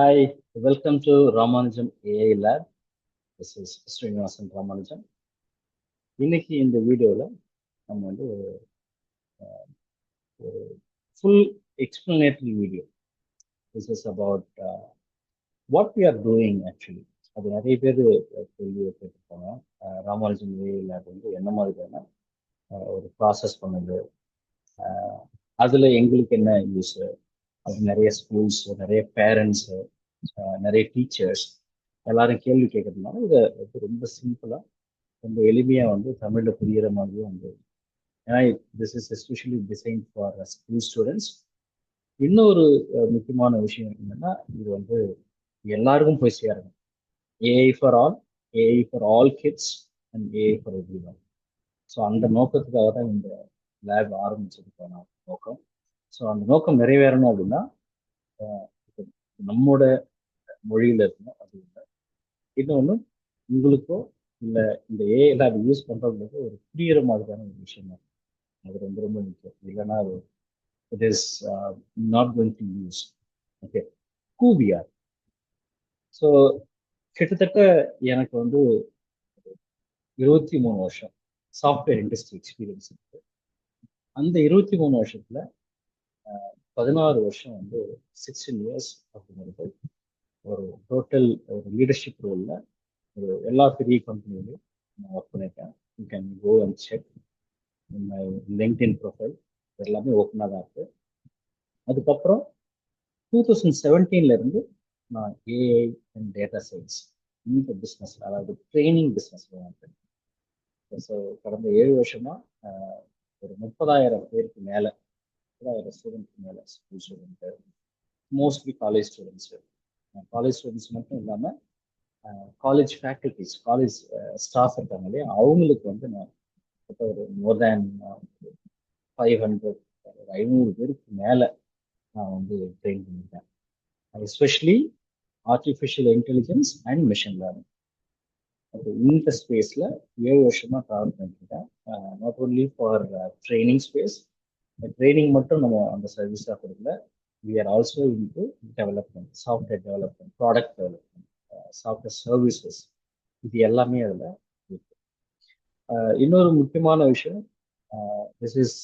Hi, welcome to Ramanujam AI Lab. This is Srinivasan Ramanujam. இன்னைக்கு இந்த வீடியோவில் நம்ம வந்து ஒரு full explanatory video. This is about what we are doing actually. அது நிறைய பேர் கேள்வி கேட்டிருப்பாங்க. ராமானுஜம் AI Lab வந்து என்ன மாதிரியான ஒரு ப்ராசஸ் பண்ணுது, அதில் எங்களுக்கு என்ன யூஸ், அது நிறைய ஸ்கூல்ஸ், நிறைய பேரண்ட்ஸ், நிறைய டீச்சர்ஸ் எல்லாரும் கேள்வி கேட்கறதுனால இதை ரொம்ப சிம்பிளாக ரொம்ப எளிமையாக வந்து தமிழில் புரிகிற மாதிரியும் வந்து, ஏன்னா this is especially design for school students. இன்னொரு முக்கியமான விஷயம் என்னன்னா, இது வந்து எல்லாருக்கும் போய் சேரணும். AI for all, AI for all kids and AI for every one. So அந்த நோக்கத்துக்காக தான் இந்த லேப் ஆரம்பிச்சதுக்கான நோக்கம். ஸோ அந்த நோக்கம் நிறைவேறணும் அப்படின்னா நம்மோட மொழியில இருக்கணும். அது இல்லை. இன்னொன்று உங்களுக்கோ இல்லை இந்த ஏஐ லேப் யூஸ் பண்ணுறவங்களுக்கு ஒரு புரியிற மாதிரியான ஒரு விஷயம் தான். அது ரொம்ப ரொம்ப முக்கியம். இல்லைன்னா அது it is not going to use. Okay, கூவிஆர். ஸோ கிட்டத்தட்ட எனக்கு வந்து 23 வருஷம் சாஃப்ட்வேர் இண்டஸ்ட்ரி எக்ஸ்பீரியன்ஸ் இருக்கு. அந்த 23 வருஷத்துல 16 வருஷம் வந்து 16 இயர்ஸ் அப்படிங்கிறது ஒரு டோட்டல் ஒரு லீடர்ஷிப் ரோலில் ஒரு எல்லா பெரிய கம்பெனிலையும் நான் ஒர்க் பண்ணியிருக்கேன். You can go and check my LinkedIn profile, எல்லாமே ஓப்பனாக தான் இருக்கு. அதுக்கப்புறம் 2017 இருந்து நான் ஏஐ அண்ட் டேட்டா சயின்ஸ் இந்த பிஸ்னஸ், அதாவது ட்ரைனிங் பிஸ்னஸ் இருக்கேன். ஸோ கடந்த 7 வருஷமா ஒரு 30,000 பேருக்கு மேலே, 30,000 ஸ்டூடெண்ட்க்கு மேலே, school student, mostly college students, college students மட்டும் இல்லாமல் காலேஜ் ஃபேக்கல்டிஸ், காலேஜ் ஸ்டாஃப் இருக்காங்க இல்லையா, அவங்களுக்கு வந்து நான் ஒரு மோர் தேன் 500 பேருக்கு மேலே நான் வந்து ட்ரெயின் பண்ணியிருக்கேன். Especially artificial intelligence and machine learning. அது இந்த ஸ்பேஸில் 7 வருஷமாக ட்ராவல் பண்ணியிருக்கேன். Not only for training space, training மட்டும் நம்ம அந்த சர்வீஸாக கொடுக்கல. We are also into development, software development, product development, software services, இது எல்லாமே அதில் இருக்கு. இன்னொரு முக்கியமான விஷயம், திஸ் இஸ்